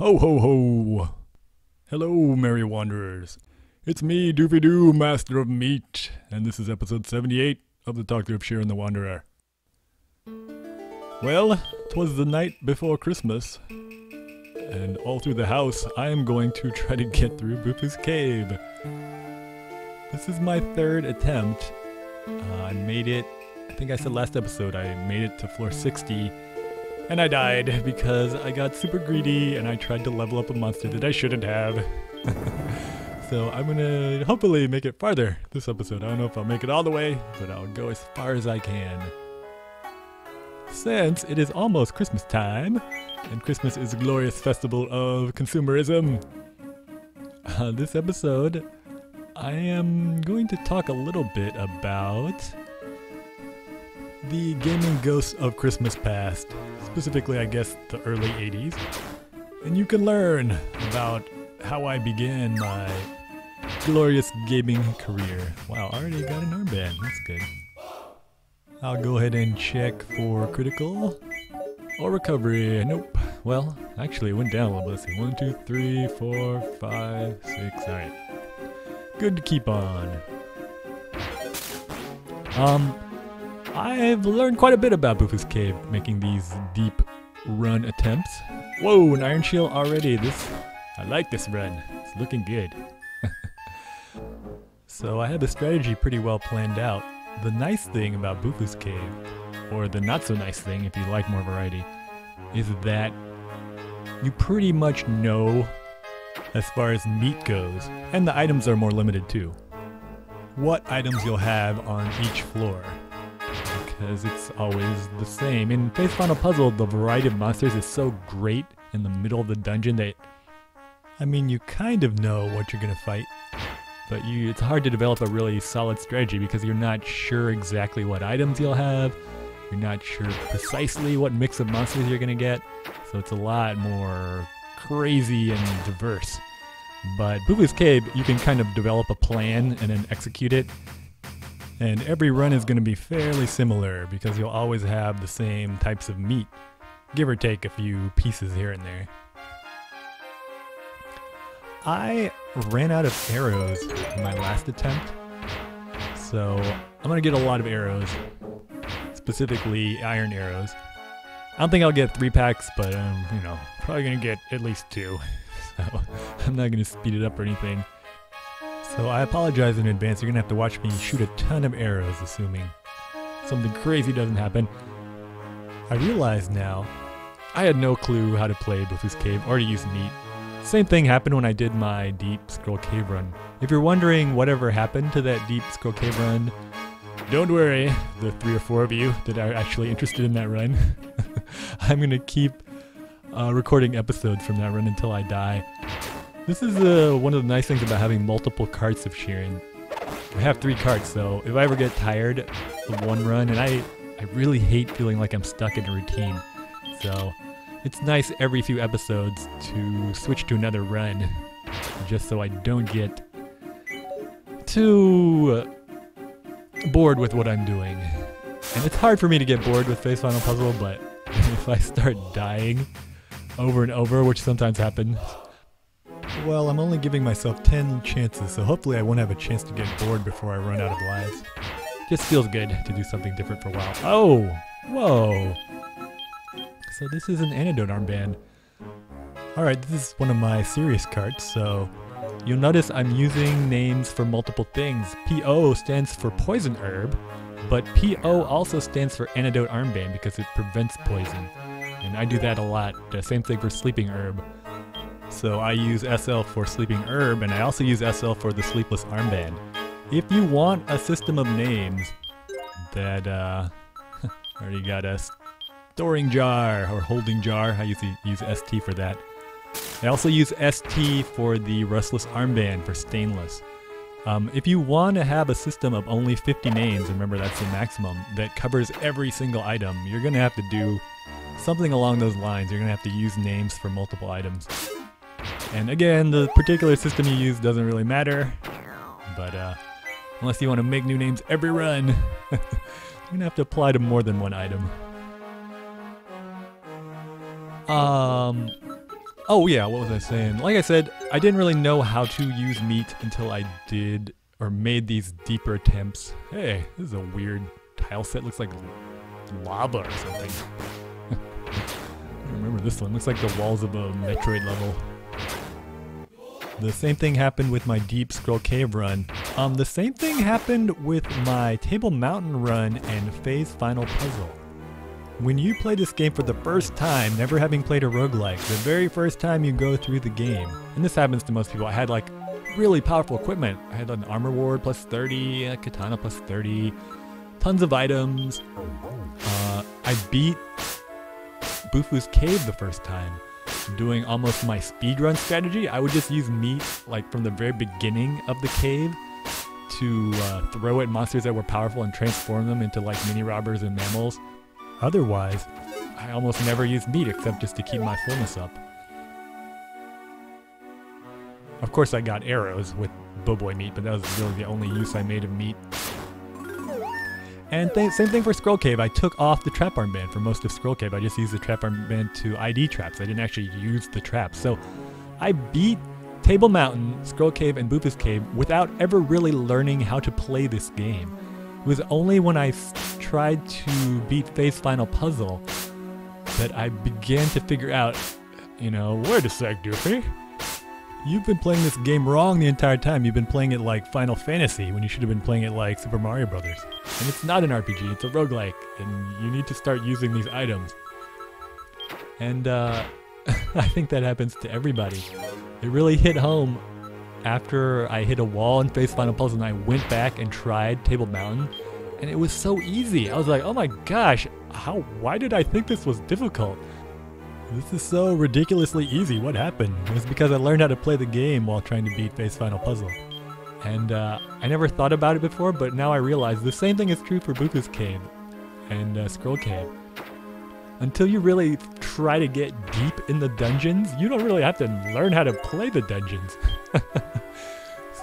Ho ho ho! Hello, merry wanderers. It's me, Doofy Doo, Master of Meat, and this is episode 78 of the Talk of Shiren the Wanderer. Well, 'twas the night before Christmas, and all through the house I am going to try to get through Doofy's cave. This is my third attempt. I made it, I think I said last episode, I made it to floor 60. And I died because I got super greedy and I tried to level up a monster that I shouldn't have. So I'm gonna hopefully make it farther this episode. I don't know if I'll make it all the way, but I'll go as far as I can. Since it is almost Christmas time, and Christmas is a glorious festival of consumerism, this episode I am going to talk a little bit about the gaming ghosts of Christmas past, specifically I guess the early 80s, and you can learn about how I began my glorious gaming career. Wow, I already got an armband, that's good. I'll go ahead and check for critical or recovery. Nope. Well, actually it went down a little bit. Let's see, 1, 2, 3, 4, 5, 6, alright. Good to keep on. I've learned quite a bit about Doofy's Cave, making these deep run attempts. Whoa, an iron shield already. I like this run. It's looking good. So I have the strategy pretty well planned out. The nice thing about Doofy's Cave, or the not so nice thing if you like more variety, is that you pretty much know, as far as meat goes, and the items are more limited too, what items you'll have on each floor. Because it's always the same. In Face Final Puzzle, the variety of monsters is so great in the middle of the dungeon that, I mean, you kind of know what you're gonna fight, but it's hard to develop a really solid strategy because you're not sure exactly what items you'll have, you're not sure precisely what mix of monsters you're gonna get, so it's a lot more crazy and diverse. But Doofy's Cave, you can kind of develop a plan and then execute it. And every run is going to be fairly similar because you'll always have the same types of meat, give or take a few pieces here and there. I ran out of arrows in my last attempt, so I'm going to get a lot of arrows, specifically iron arrows. I don't think I'll get 3 packs, but probably going to get at least 2, so I'm not going to speed it up or anything. So I apologize in advance, you're going to have to watch me shoot a ton of arrows, assuming something crazy doesn't happen. I realize now, I had no clue how to play Doofy's Cave or to use meat. Same thing happened when I did my Deep Scroll Cave run. If you're wondering whatever happened to that Deep Scroll Cave run, don't worry, the 3 or 4 of you that are actually interested in that run. I'm going to keep recording episodes from that run until I die. This is one of the nice things about having multiple carts of Shiren. I have 3 carts, so if I ever get tired of one run, and I really hate feeling like I'm stuck in a routine, so it's nice every few episodes to switch to another run, just so I don't get too bored with what I'm doing. And it's hard for me to get bored with Face Final Puzzle, but if I start dying over and over, which sometimes happens, well, I'm only giving myself 10 chances, so hopefully I won't have a chance to get bored before I run out of lives. Just feels good to do something different for a while. Oh! Whoa! So this is an antidote armband. Alright, this is one of my serious cards, so you'll notice I'm using names for multiple things. PO stands for poison herb, but PO also stands for antidote armband because it prevents poison. And I do that a lot. Same thing for sleeping herb. So I use SL for sleeping herb, and I also use SL for the sleepless armband. If you want a system of names that, already got a storing jar or holding jar, I usually use ST for that. I also use ST for the rustless armband for stainless. If you want to have a system of only 50 names, remember that's the maximum, that covers every single item, you're going to have to do something along those lines. You're going to have to use names for multiple items. And again, the particular system you use doesn't really matter, but unless you want to make new names every run, you're going to have to apply to more than one item. Oh yeah, what was I saying? Like I said, I didn't really know how to use meat until I did or made these deeper attempts. Hey, this is a weird tile set. Looks like lava or something. I remember this one. Looks like the walls of a Metroid level. The same thing happened with my Deep Scroll Cave run. The same thing happened with my Table Mountain run and Phase Final Puzzle. When you play this game for the first time, never having played a roguelike, the very first time you go through the game, and this happens to most people, I had like really powerful equipment. I had an armor ward plus 30, a katana plus 30, tons of items. I beat Bufu's Cave the first time, doing almost my speedrun strategy. I would just use meat like from the very beginning of the cave to throw at monsters that were powerful and transform them into like mini robbers and mammals. Otherwise, I almost never use meat except just to keep my fullness up. Of course I got arrows with Boboy meat, but that was really the only use I made of meat. And same thing for Scroll Cave. I took off the trap armband for most of Scroll Cave. I just used the trap armband to ID traps. I didn't actually use the traps. So I beat Table Mountain, Scroll Cave, and Bufu's Cave without ever really learning how to play this game. It was only when I tried to beat Phase Final Puzzle that I began to figure out, you know, wait a sec, Doofy. You've been playing this game wrong the entire time. You've been playing it like Final Fantasy when you should have been playing it like Super Mario Brothers. And it's not an RPG, it's a roguelike, and you need to start using these items. And I think that happens to everybody. It really hit home after I hit a wall in Phase Final Puzzle and I went back and tried Table Mountain, and it was so easy. I was like, oh my gosh, why did I think this was difficult? This is so ridiculously easy. What happened? It was because I learned how to play the game while trying to beat Phase Final Puzzle. And I never thought about it before, but now I realize the same thing is true for Bufu's Cave and Scroll Cave. Until you really try to get deep in the dungeons, you don't really have to learn how to play the dungeons.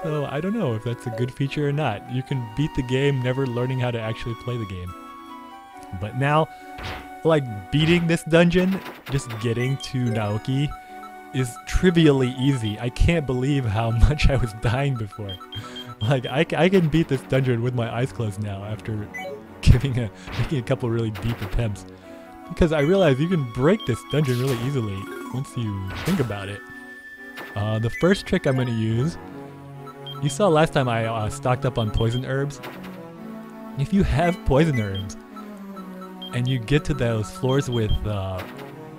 So I don't know if that's a good feature or not. You can beat the game never learning how to actually play the game. But now, like beating this dungeon, just getting to Naoki is trivially easy. I can't believe how much I was dying before. Like I can beat this dungeon with my eyes closed now after making a couple really deep attempts. Because I realize you can break this dungeon really easily once you think about it. The first trick I'm going to use, you saw last time I stocked up on poison herbs. If you have poison herbs and you get to those floors with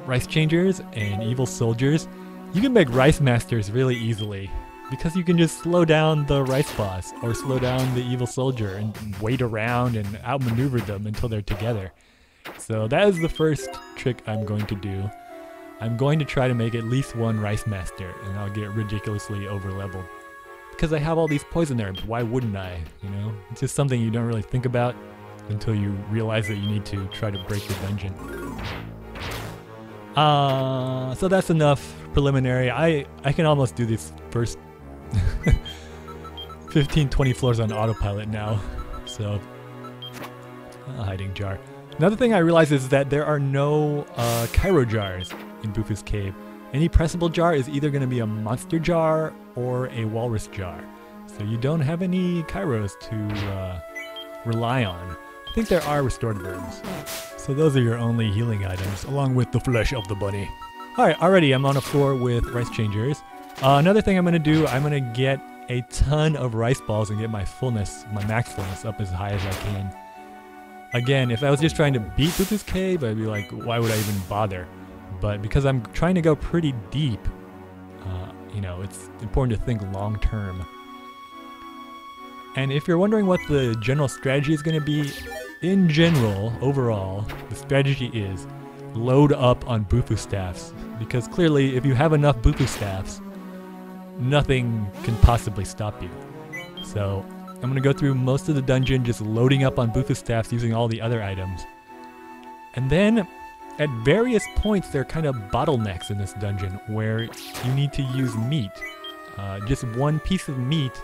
rice changers and evil soldiers, you can make rice masters really easily. Because you can just slow down the rice boss or slow down the evil soldier and wait around and outmaneuver them until they're together. So that is the first trick I'm going to do. I'm going to try to make at least one rice master, and I'll get ridiculously over leveled. Because I have all these poison herbs, why wouldn't I? You know, it's just something you don't really think about until you realize that you need to try to break the dungeon. So that's enough preliminary. I can almost do these first 15-20 floors on autopilot now. So, a hiding jar. Another thing I realized is that there are no Cairo jars in Bufu's Cave. Any pressable jar is either going to be a monster jar or a walrus jar. So you don't have any Kairos to rely on. I think there are restorative herbs. So those are your only healing items, along with the flesh of the bunny. Alright, already I'm on a floor with rice changers. Another thing I'm going to do, I'm going to get a ton of rice balls and get my fullness, my max fullness up as high as I can. Again, if I was just trying to beat Bufu's Cave, I'd be like, why would I even bother? But because I'm trying to go pretty deep, you know, it's important to think long term. And if you're wondering what the general strategy is going to be, in general, overall, the strategy is load up on Bufu staffs. Because clearly, if you have enough Bufu staffs, nothing can possibly stop you. So I'm going to go through most of the dungeon just loading up on Bufu staffs using all the other items. And then, at various points, there are kind of bottlenecks in this dungeon where you need to use meat. Just one piece of meat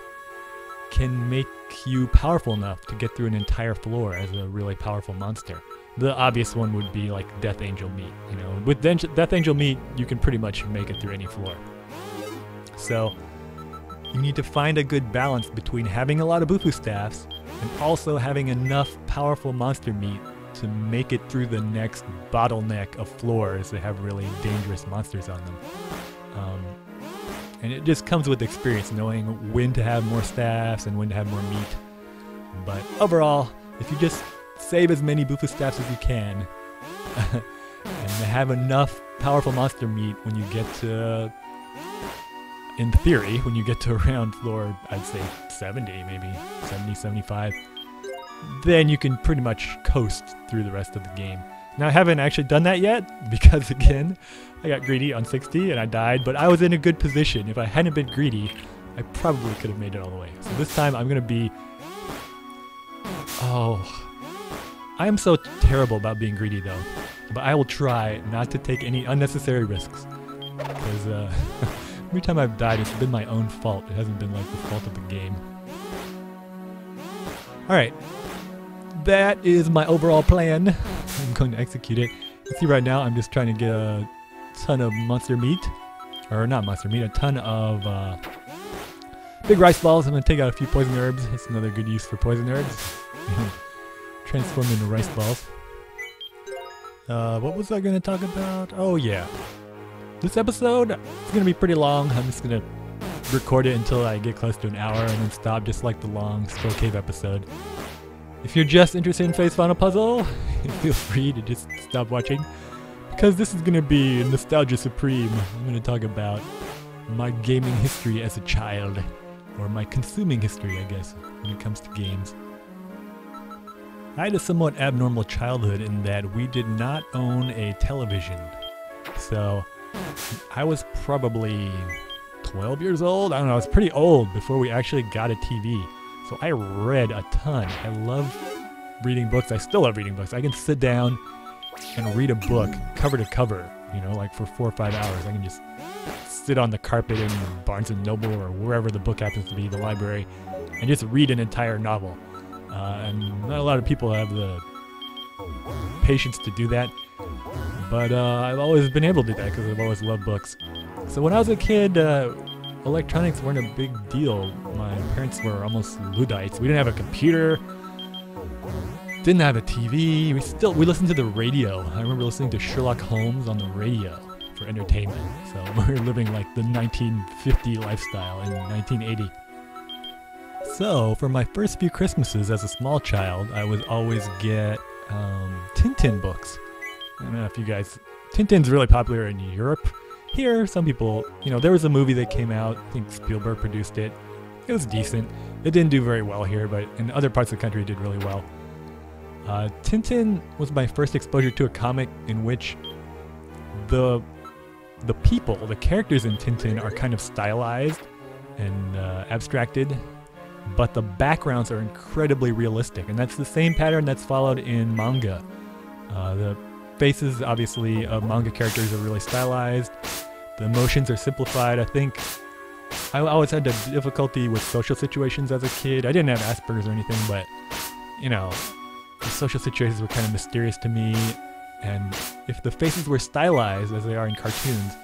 can make you powerful enough to get through an entire floor as a really powerful monster. The obvious one would be like Death Angel meat. You know, with Death Angel meat, you can pretty much make it through any floor. So you need to find a good balance between having a lot of Bufu staffs and also having enough powerful monster meat to make it through the next bottleneck of floors that have really dangerous monsters on them. And it just comes with experience, knowing when to have more staffs and when to have more meat. But overall, if you just save as many Bufu staffs as you can and have enough powerful monster meat when you get to, in theory, when you get to around floor, I'd say 70, maybe 70, 75, then you can pretty much coast through the rest of the game. Now, I haven't actually done that yet because, again, I got greedy on 60 and I died, but I was in a good position. If I hadn't been greedy, I probably could have made it all the way. So this time I'm going to be... Oh, I am so terrible about being greedy, though. But I will try not to take any unnecessary risks. Because every time I've died, it's been my own fault. It hasn't been like the fault of the game. Alright. That is my overall plan. I'm going to execute it. You see right now, I'm just trying to get a ton of monster meat. Or not monster meat, a ton of big rice balls. I'm going to take out a few poison herbs. That's another good use for poison herbs. Transform into rice balls. What was I going to talk about? Oh yeah. This episode is going to be pretty long. I'm just going to record it until I get close to an hour and then stop, just like the long Skull Cave episode. If you're just interested in Face Final Puzzle, feel free to just stop watching, because this is going to be Nostalgia Supreme. I'm going to talk about my gaming history as a child, or my consuming history, I guess, when it comes to games. I had a somewhat abnormal childhood in that we did not own a television. So I was probably 12 years old. I don't know, I was pretty old before we actually got a TV. So I read a ton. I love reading books. I still love reading books. I can sit down and read a book cover to cover, you know, like for 4 or 5 hours. I can just sit on the carpet in Barnes & Noble or wherever the book happens to be, the library, and just read an entire novel. And not a lot of people have the patience to do that. But I've always been able to do that because I've always loved books. So when I was a kid, electronics weren't a big deal. My parents were almost Luddites. We didn't have a computer, didn't have a TV. We listened to the radio. I remember listening to Sherlock Holmes on the radio for entertainment. So we were living like the 1950 lifestyle in 1980. So for my first few Christmases as a small child, I would always get Tintin books. I don't know if you guys... Tintin's really popular in Europe. Here, some people, you know, there was a movie that came out, I think Spielberg produced it. It was decent. It didn't do very well here, but in other parts of the country it did really well. Tintin was my first exposure to a comic in which the people, the characters in Tintin are kind of stylized and abstracted, but the backgrounds are incredibly realistic, and that's the same pattern that's followed in manga. The faces, obviously, of manga characters are really stylized. The emotions are simplified. I think I always had the difficulty with social situations as a kid. I didn't have Asperger's or anything, but, you know, the social situations were kind of mysterious to me. And if the faces were stylized, as they are in cartoons,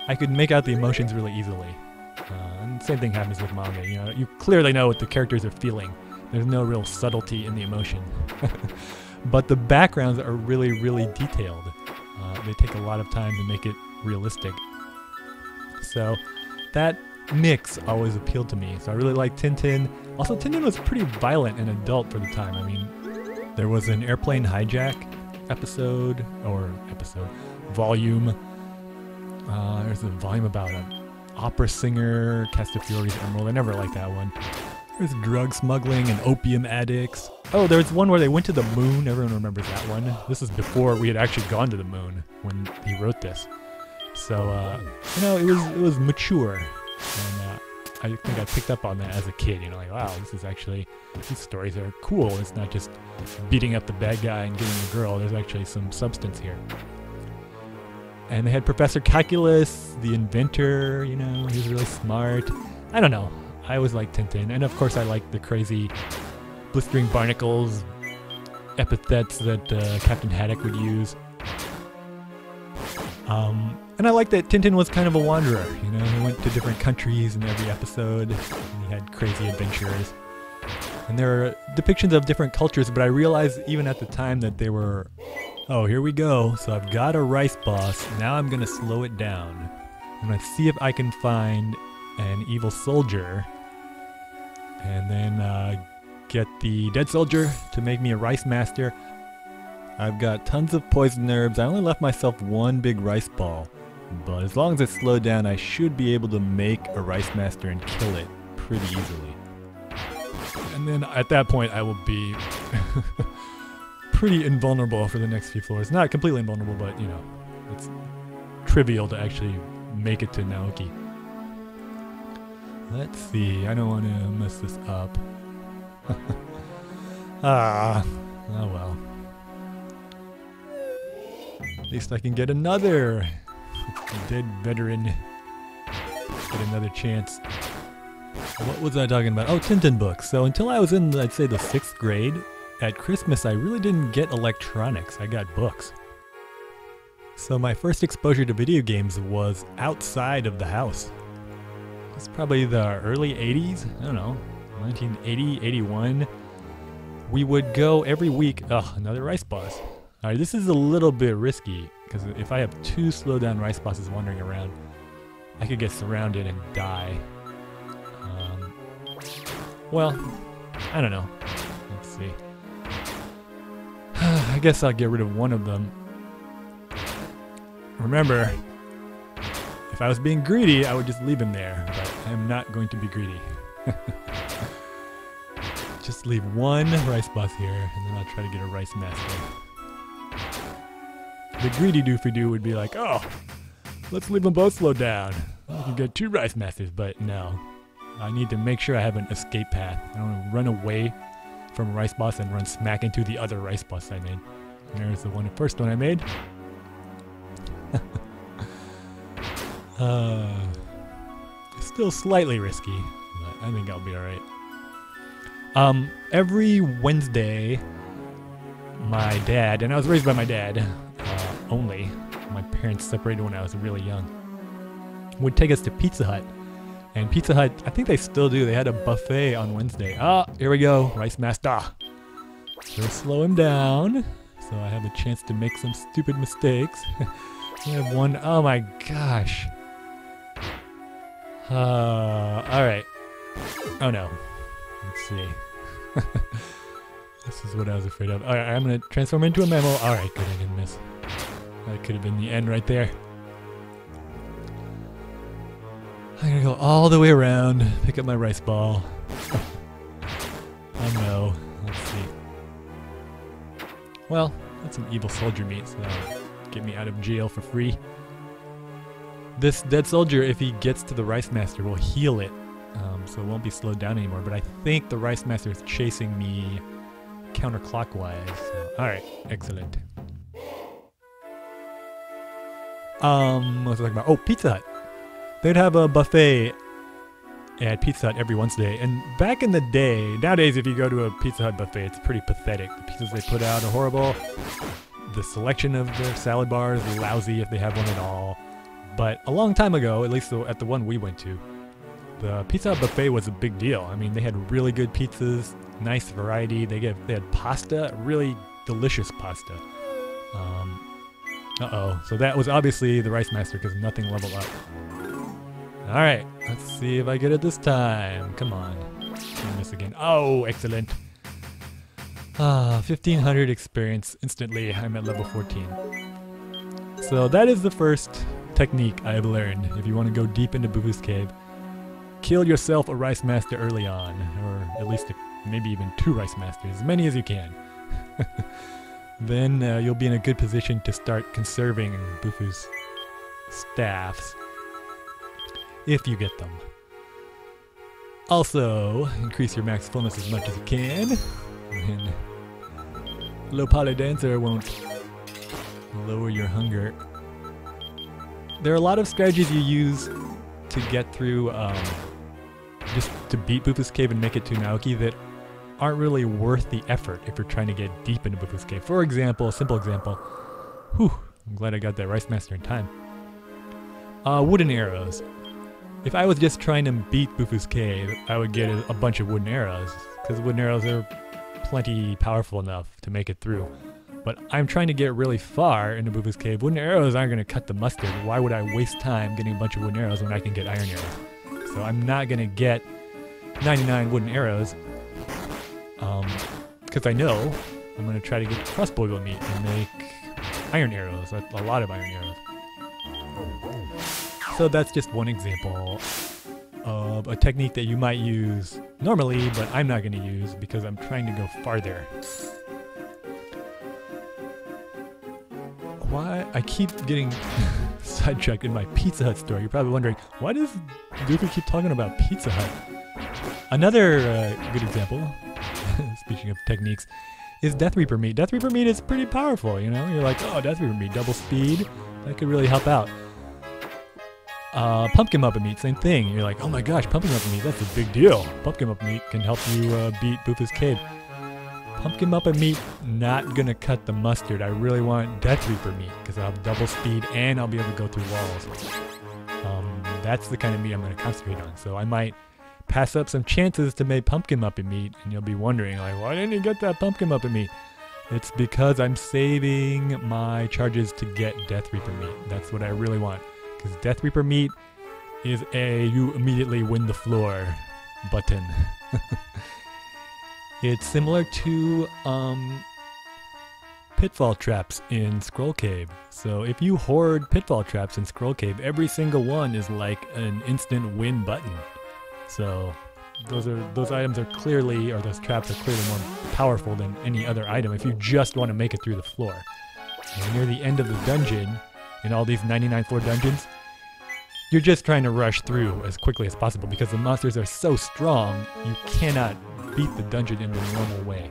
I could make out the emotions really easily. And the same thing happens with manga. You know, you clearly know what the characters are feeling. There's no real subtlety in the emotion. But the backgrounds are really, really detailed. They take a lot of time to make it realistic. So that mix always appealed to me. So I really liked Tintin. Also, Tintin was pretty violent and adult for the time. I mean, there was an airplane hijack volume. There's a volume about an opera singer, Castafiori's Emerald. I never liked that one. There's drug smuggling and opium addicts. Oh, there's one where they went to the moon. Everyone remembers that one. This is before we had actually gone to the moon when he wrote this. So, you know, it was mature. And I think I picked up on that as a kid. You know, like, wow, these stories are cool. It's not just beating up the bad guy and getting the girl. There's actually some substance here. And they had Professor Calculus, the inventor, you know, he was really smart. I don't know. I always liked Tintin. And of course I liked the crazy blistering barnacles epithets that Captain Haddock would use. And I like that Tintin was kind of a wanderer, you know, he went to different countries in every episode, and he had crazy adventures. And there are depictions of different cultures, but I realized even at the time that they were, oh, here we go, so I've got a rice boss, now I'm gonna slow it down. I'm gonna see if I can find an evil soldier, and then get the dead soldier to make me a rice master. I've got tons of poison herbs. I only left myself one big rice ball, but as long as it's slowed down, I should be able to make a rice master and kill it pretty easily. And then at that point, I will be pretty invulnerable for the next few floors. Not completely invulnerable, but you know, it's trivial to actually make it to Naoki. Let's see, I don't want to mess this up. Oh well. At least I can get another dead veteran. Get another chance. What was I talking about? Oh, Tintin books. So until I was in, I'd say, the 6th grade, at Christmas I really didn't get electronics. I got books. So my first exposure to video games was outside of the house. It's probably the early 80s. I don't know. 1980, 81. We would go every week. Oh, another rice boss. Alright, this is a little bit risky, because if I have 2 slow-down rice bosses wandering around, I could get surrounded and die. Well, I don't know. Let's see. I guess I'll get rid of one of them. Remember, if I was being greedy, I would just leave him there, but I'm not going to be greedy. Just leave one rice boss here, and then I'll try to get a rice master. The greedy Doofy Doo would be like, oh, let's leave them both slowed down. I can get 2 rice masters, but no. I need to make sure I have an escape path. I don't want to run away from a rice boss and run smack into the other rice boss I made. There's the first one I made. Still slightly risky, but I think I'll be alright. Every Wednesday, my dad, and I was raised by my dad only, my parents separated when I was really young, would take us to Pizza Hut. And Pizza Hut, I think they still do, they had a buffet on Wednesday. Ah, here we go, Rice Master. So slow him down, so I have a chance to make some stupid mistakes. I have one, oh my gosh. Alright. Oh no. Let's see. This is what I was afraid of. Alright, I'm gonna transform into a mammal. Alright, good, I didn't miss. That could have been the end right there. I'm gonna go all the way around, pick up my rice ball. Oh no. Let's see. Well, that's an evil soldier meat, so that'll get me out of jail for free. This dead soldier, if he gets to the rice master, will heal it, so it won't be slowed down anymore. But I think the rice master is chasing me counterclockwise. So, alright, excellent. What was I talking about? Oh, Pizza Hut. They'd have a buffet at Pizza Hut every Wednesday. And back in the day, nowadays if you go to a Pizza Hut buffet, it's pretty pathetic. The pizzas they put out are horrible. The selection of their salad bars is lousy if they have one at all. But a long time ago, at least at the one we went to, the Pizza Hut buffet was a big deal. I mean, they had really good pizzas, nice variety. They had pasta, really delicious pasta. So that was obviously the Rice Master because nothing leveled up. Alright, let's see if I get it this time. Come on. Doing this again. Oh, excellent. 1500 experience instantly. I'm at level 14. So that is the first technique I've learned. If you want to go deep into Bufu's Cave, kill yourself a Rice Master early on, or at least maybe even 2 Rice Masters, as many as you can. Then you'll be in a good position to start conserving Bufu's staffs, if you get them. Also, increase your max fullness as much as you can, and low poly dancer won't lower your hunger. There are a lot of strategies you use to get through, just to beat Bufu's Cave and make it to Naoki that aren't really worth the effort if you're trying to get deep into Doofy's Cave. For example, a simple example. Whew, I'm glad I got that Rice Master in time. Wooden arrows. If I was just trying to beat Doofy's Cave, I would get a bunch of wooden arrows, because wooden arrows are plenty powerful enough to make it through. But I'm trying to get really far into Doofy's Cave. Wooden arrows aren't going to cut the mustard. Why would I waste time getting a bunch of wooden arrows when I can get iron arrows? So I'm not going to get 99 wooden arrows, because I know I'm going to try to get crossbow meat and make iron arrows, a lot of iron arrows. So that's just one example of a technique that you might use normally, but I'm not going to use because I'm trying to go farther. Why? I keep getting sidetracked in my Pizza Hut story. You're probably wondering, why does Doofy keep talking about Pizza Hut? Another good example, speaking of techniques, is Death Reaper meat. Death Reaper meat is pretty powerful, you know? You're like, oh, Death Reaper meat, double speed, that could really help out. Pumpkin Muppet meat, same thing. You're like, oh my gosh, Pumpkin Muppet meat, that's a big deal. Pumpkin Muppet meat can help you beat Doofy's Cave. Pumpkin Muppet meat, not gonna cut the mustard. I really want Death Reaper meat, because I'll have double speed and I'll be able to go through walls. That's the kind of meat I'm gonna concentrate on. So I might pass up some chances to make Pumpkin Muppet meat, and you'll be wondering, like, why didn't you get that Pumpkin Muppet meat? It's because I'm saving my charges to get Death Reaper meat. That's what I really want. Because Death Reaper meat is a you immediately win the floor button. It's similar to pitfall traps in Scroll Cave. So if you hoard pitfall traps in Scroll Cave, every single one is like an instant win button. So those items are clearly, or those traps are clearly more powerful than any other item if you just want to make it through the floor. And near the end of the dungeon, in all these 99 floor dungeons, you're just trying to rush through as quickly as possible because the monsters are so strong, you cannot beat the dungeon in the normal way.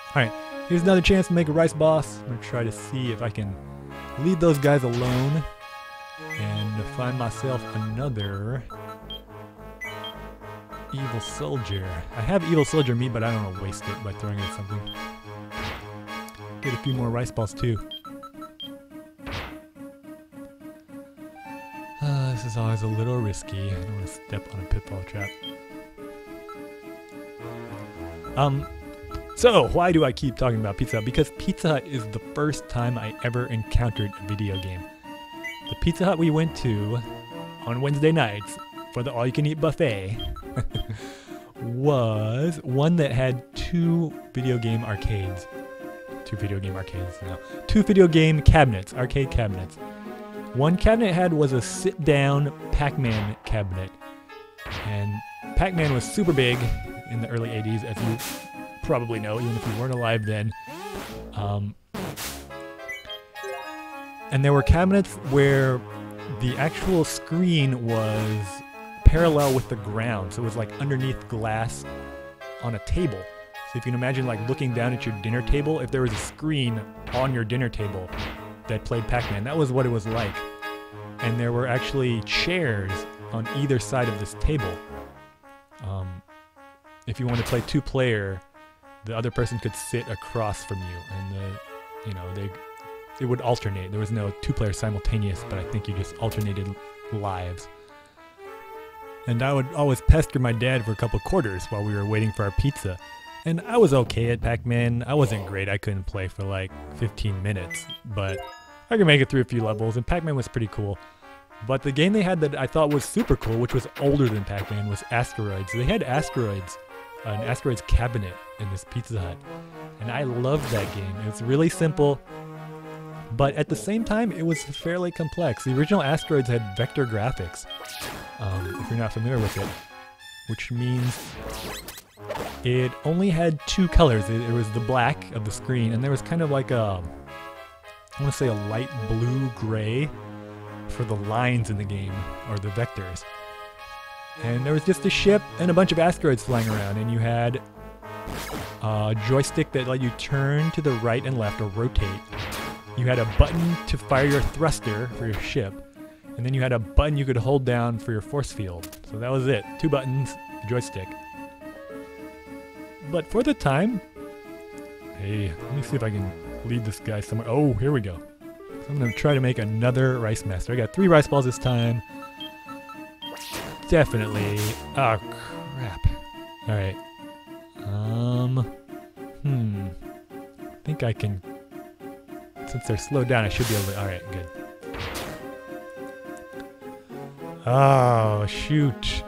Alright, here's another chance to make a rice boss. I'm going to try to see if I can leave those guys alone and find myself another evil soldier. I have evil soldier meat, but I don't want to waste it by throwing it at something. Get a few more rice balls too. This is always a little risky. I don't want to step on a pitfall trap. So why do I keep talking about Pizza Hut? Because Pizza Hut is the first time I ever encountered a video game. The Pizza Hut we went to on Wednesday nights for the all-you-can-eat buffet was one that had two video game arcades. Two video game cabinets, arcade cabinets. One cabinet was a sit-down Pac-Man cabinet. And Pac-Man was super big in the early 80s, as you probably know, even if you weren't alive then. And there were cabinets where the actual screen was parallel with the ground. So it was like underneath glass on a table. So if you can imagine like looking down at your dinner table, if there was a screen on your dinner table that played Pac-Man, that was what it was like. And there were actually chairs on either side of this table. If you want to play two-player, the other person could sit across from you, and it would alternate. There was no two-player simultaneous, but I think you just alternated lives. And I would always pester my dad for a couple quarters while we were waiting for our pizza. And I was okay at Pac-Man. I wasn't great. I couldn't play for like 15 minutes, but I could make it through a few levels, and Pac-Man was pretty cool. But the game they had that I thought was super cool, which was older than Pac-Man, was Asteroids. They had Asteroids, an Asteroids cabinet in this Pizza Hut. And I loved that game. It's really simple, but at the same time, it was fairly complex. The original Asteroids had vector graphics, if you're not familiar with it, which means it only had two colors. It was the black of the screen, and there was kind of like I want to say a light blue-gray for the lines in the game, or the vectors. And there was just a ship and a bunch of asteroids flying around, and you had a joystick that let you turn to the right and left or rotate. You had a button to fire your thruster for your ship, and then you had a button you could hold down for your force field. So that was it. Two buttons, joystick. But for the time, hey, let me see if I can lead this guy somewhere. Oh, here we go. So I'm gonna try to make another Rice Master. I got 3 rice balls this time. Definitely. Oh, crap. Alright. I think I can... Since they're slowed down, I should be able to... Alright, good. Oh, shoot.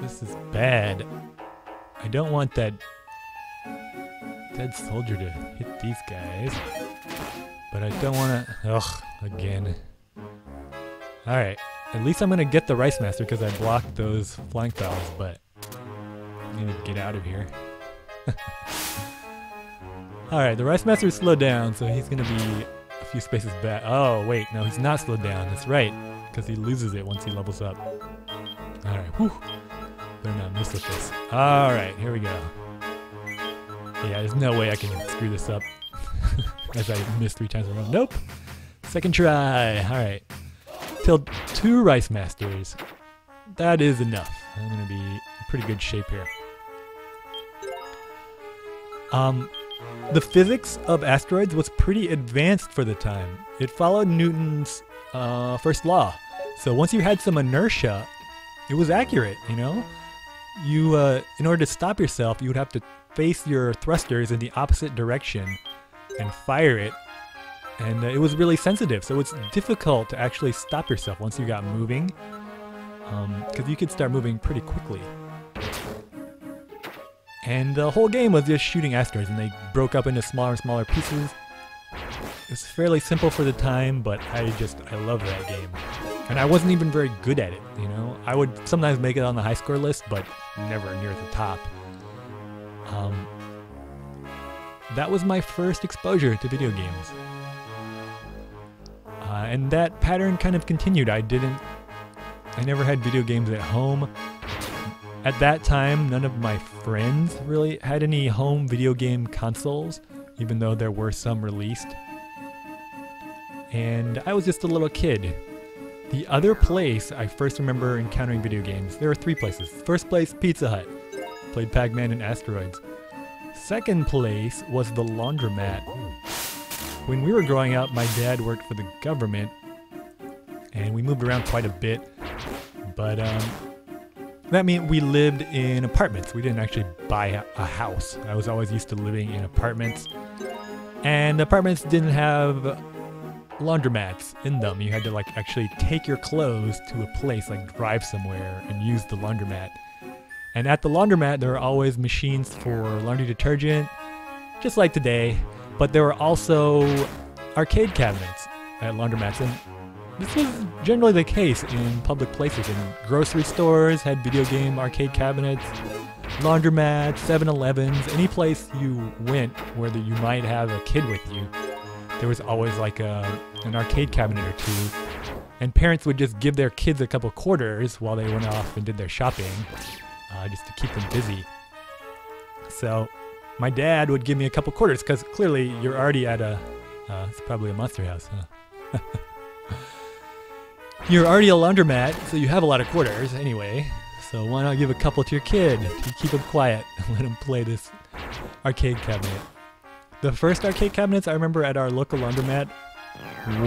This is bad. I don't want that dead soldier to hit these guys. But I don't want to... Ugh, again. Alright. At least I'm going to get the Rice Master because I blocked those flying fowls, but... I need to get out of here. Alright, the Rice Master is slowed down, so he's going to be a few spaces back. Oh, wait, no, he's not slowed down. That's right, because he loses it once he levels up. Alright, whew. Better not miss with this. Alright, here we go. Yeah, there's no way I can screw this up. As I missed 3 times in a row. Nope! Second try! Alright. Killed 2 Rice Masters. That is enough. I'm going to be in pretty good shape here. The physics of asteroids was pretty advanced for the time. It followed Newton's first law. So once you had some inertia, it was accurate, you know? You, in order to stop yourself, you would have to face your thrusters in the opposite direction and fire it. And it was really sensitive, so it's difficult to actually stop yourself once you got moving. Because you could start moving pretty quickly. And the whole game was just shooting asteroids, and they broke up into smaller and smaller pieces. It's fairly simple for the time, but I love that game. And I wasn't even very good at it, you know? I would sometimes make it on the high score list, but never near the top. That was my first exposure to video games. And that pattern kind of continued. I never had video games at home. At that time, none of my friends really had any home video game consoles, even though there were some released. And I was just a little kid. The other place I first remember encountering video games, there were 3 places. First place, Pizza Hut. Played Pac-Man and Asteroids. Second place was the laundromat. When we were growing up, my dad worked for the government, and we moved around quite a bit. But that meant we lived in apartments. We didn't actually buy a house. I was always used to living in apartments. And apartments didn't have laundromats in them. You had to like actually take your clothes to a place, like drive somewhere and use the laundromat. And at the laundromat, there were always machines for laundry detergent, just like today. But there were also arcade cabinets at laundromats. And this was generally the case in public places. In grocery stores had video game arcade cabinets, laundromats, 7-Elevens, any place you went where you might have a kid with you, there was always like an arcade cabinet or 2. And parents would just give their kids a couple quarters while they went off and did their shopping, just to keep them busy. So my dad would give me a couple quarters because clearly you're already at it's probably a Monster House, huh? You're already a laundromat, so you have a lot of quarters anyway. So why not give a couple to your kid to keep him quiet and let him play this arcade cabinet? The first arcade cabinets I remember at our local laundromat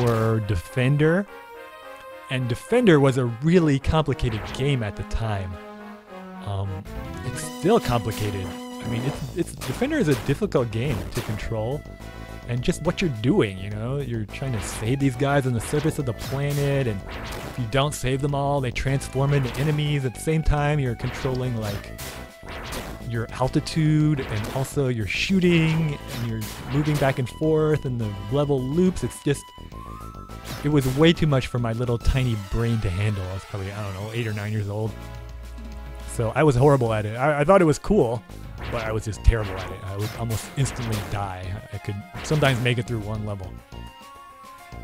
were Defender. And Defender was a really complicated game at the time. It's still complicated. I mean, Defender is a difficult game to control. And just what you're doing, you know? You're trying to save these guys on the surface of the planet, and if you don't save them all, they transform into enemies. At the same time, you're controlling, like, your altitude, and also you're shooting, and you're moving back and forth, and the level loops. It's just... It was way too much for my little tiny brain to handle. I was probably, I don't know, 8 or 9 years old. So I was horrible at it. I thought it was cool, but I was just terrible at it. I would almost instantly die. I could sometimes make it through one level.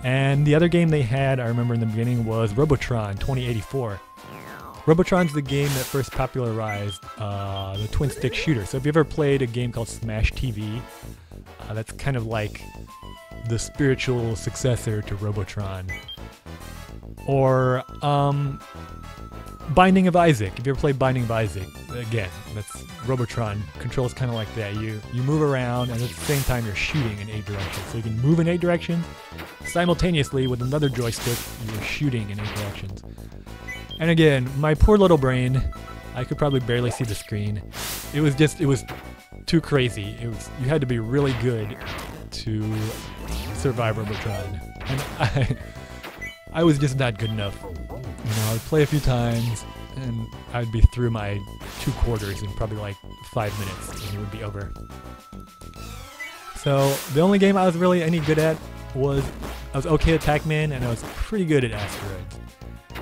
And the other game they had, I remember in the beginning, was Robotron 2084. Robotron's the game that first popularized the twin-stick shooter. So if you ever played a game called Smash TV, that's kind of like the spiritual successor to Robotron. Or Binding of Isaac. If you ever played Binding of Isaac, again, that's Robotron. Controls kind of like that. You move around, and at the same time you're shooting in 8 directions. So you can move in 8 directions simultaneously with another joystick. You're shooting in 8 directions. And again, my poor little brain, I could probably barely see the screen. It was too crazy. You had to be really good to survive Robotron, and I was just not good enough. You know, I'd play a few times, and I'd be through my 2 quarters in probably like 5 minutes, and it would be over. So the only game I was really any good at was I was okay at Pac-Man, and I was pretty good at Asteroids.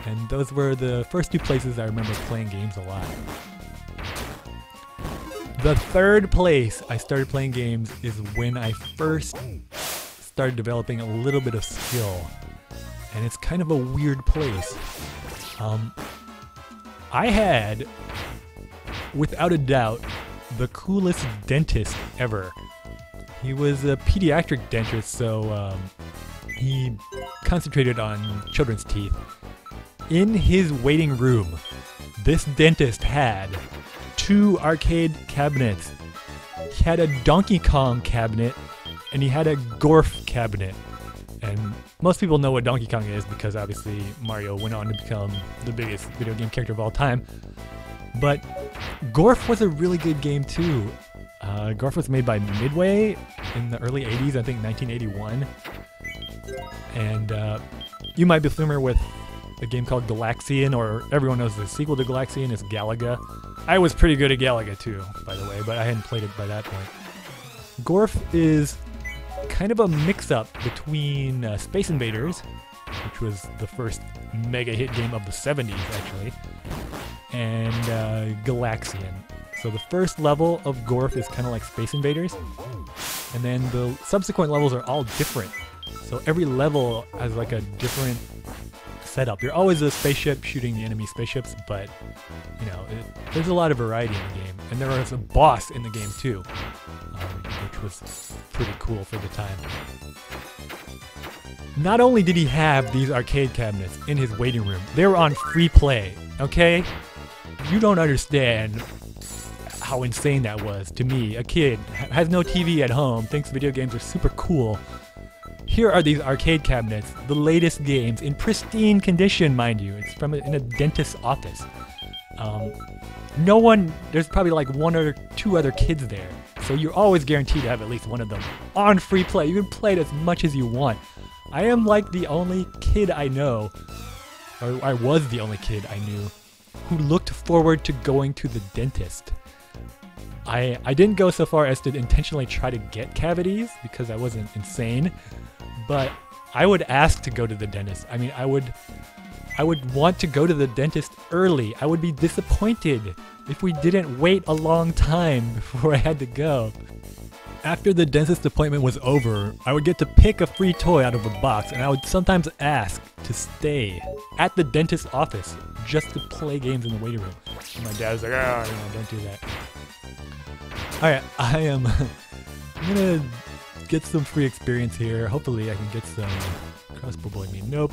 And those were the first 2 places I remember playing games a lot. The 3rd place I started playing games is when I first started developing a little bit of skill. And it's kind of a weird place. I had, without a doubt, the coolest dentist ever. He was a pediatric dentist, so he concentrated on children's teeth. In his waiting room, this dentist had 2 arcade cabinets. He had a Donkey Kong cabinet, and he had a Gorf cabinet. And most people know what Donkey Kong is because obviously Mario went on to become the biggest video game character of all time. But Gorf was a really good game too. Gorf was made by Midway in the early 80s, I think 1981. And you might be familiar with a game called Galaxian, or everyone knows the sequel to Galaxian is Galaga. I was pretty good at Galaga too, by the way, but I hadn't played it by that point. Gorf is kind of a mix-up between Space Invaders, which was the first mega hit game of the 70s actually, and Galaxian. So the first level of Gorf is kind of like Space Invaders, and then the subsequent levels are all different. So every level has like a different setup. You're always a spaceship shooting the enemy spaceships, but you know, there's a lot of variety in the game, and there was a boss in the game too, which was pretty cool for the time. Not only did he have these arcade cabinets in his waiting room, they were on free play, okay? You don't understand how insane that was to me. A kid has no TV at home, thinks video games are super cool. Here are these arcade cabinets, the latest games, in pristine condition, mind you. It's from in a dentist's office. There's probably like 1 or 2 other kids there, so you're always guaranteed to have at least one of them on free play. You can play it as much as you want. I am like the only kid I know, or I was the only kid I knew, who looked forward to going to the dentist. I didn't go so far as to intentionally try to get cavities because I wasn't insane, but I would ask to go to the dentist. I mean, I would want to go to the dentist early. I would be disappointed if we didn't wait a long time before I had to go. After the dentist appointment was over, I would get to pick a free toy out of a box, and I would sometimes ask to stay at the dentist's office just to play games in the waiting room. And my dad was like, "Oh, no, don't do that." Alright, I'm gonna get some free experience here. Hopefully I can get some crossbow boy me. Nope.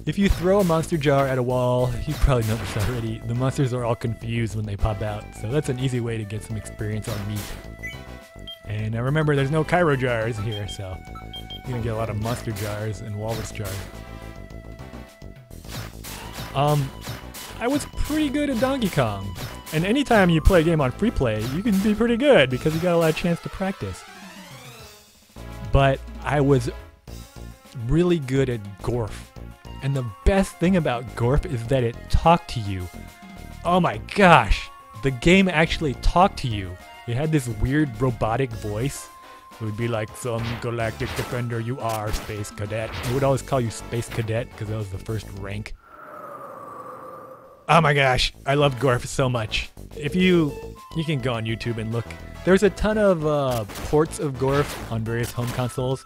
If you throw a monster jar at a wall, you probably know this already, the monsters are all confused when they pop out, so that's an easy way to get some experience on meat. And now remember, there's no Cairo jars here, so you're gonna get a lot of monster jars and walrus jars. I was pretty good at Donkey Kong. And anytime you play a game on free play, you can be pretty good because you got a lot of chance to practice. But I was really good at Gorf. And the best thing about Gorf is that it talked to you. Oh my gosh, the game actually talked to you. It had this weird robotic voice. It would be like, "Some galactic defender, you are, Space Cadet." It would always call you Space Cadet because that was the first rank. Oh my gosh, I love Gorf so much. If you can go on YouTube and look. There's a ton of ports of Gorf on various home consoles.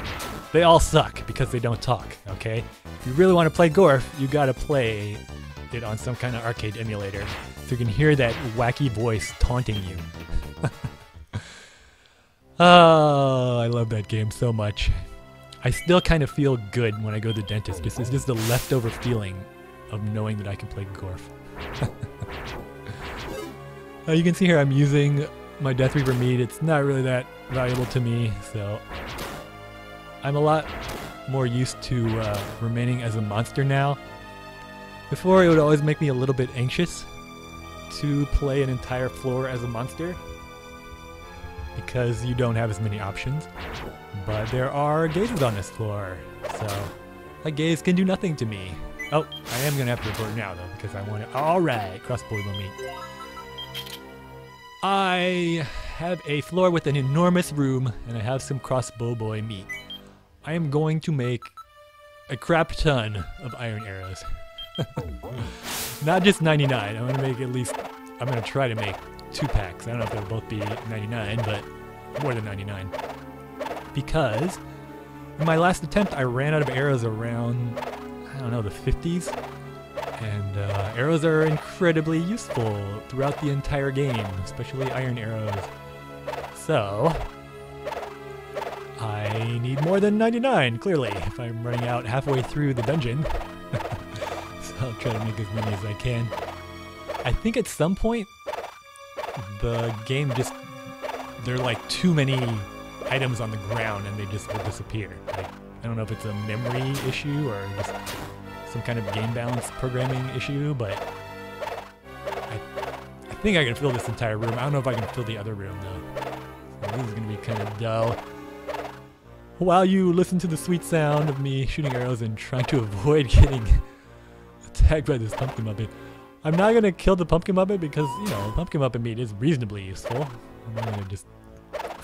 They all suck because they don't talk, okay? If you really want to play Gorf, you gotta play it on some kind of arcade emulator so you can hear that wacky voice taunting you. Oh, I love that game so much. I still kind of feel good when I go to the dentist. It's just the leftover feeling of knowing that I can play Gorf. You can see here I'm using my Death Reaper meat. It's not really that valuable to me, so I'm a lot more used to remaining as a monster now. Before, it would always make me a little bit anxious to play an entire floor as a monster because you don't have as many options. But there are gazes on this floor, so a gaze can do nothing to me. Oh, I am going to have to report now, though, because I want to... Alright, crossbow meat. I have a floor with an enormous room, and I have some crossbow boy meat. I am going to make a crap ton of iron arrows. Not just 99. I'm going to make at least... I'm going to try to make 2 packs. I don't know if they'll both be 99, but more than 99. Because in my last attempt, I ran out of arrows around, I don't know, the 50s. And arrows are incredibly useful throughout the entire game, especially iron arrows. So I need more than 99, clearly, if I'm running out halfway through the dungeon. So I'll try to make as many as I can. I think at some point, the game just, there are like too many items on the ground and they just will disappear. Like, I don't know if it's a memory issue or just some kind of game balance programming issue, but I think I can fill this entire room. I don't know if I can fill the other room though. So this is going to be kind of dull. While you listen to the sweet sound of me shooting arrows and trying to avoid getting attacked by this pumpkin muppet, I'm not going to kill the pumpkin muppet because, you know, pumpkin muppet meat is reasonably useful. I'm not going to just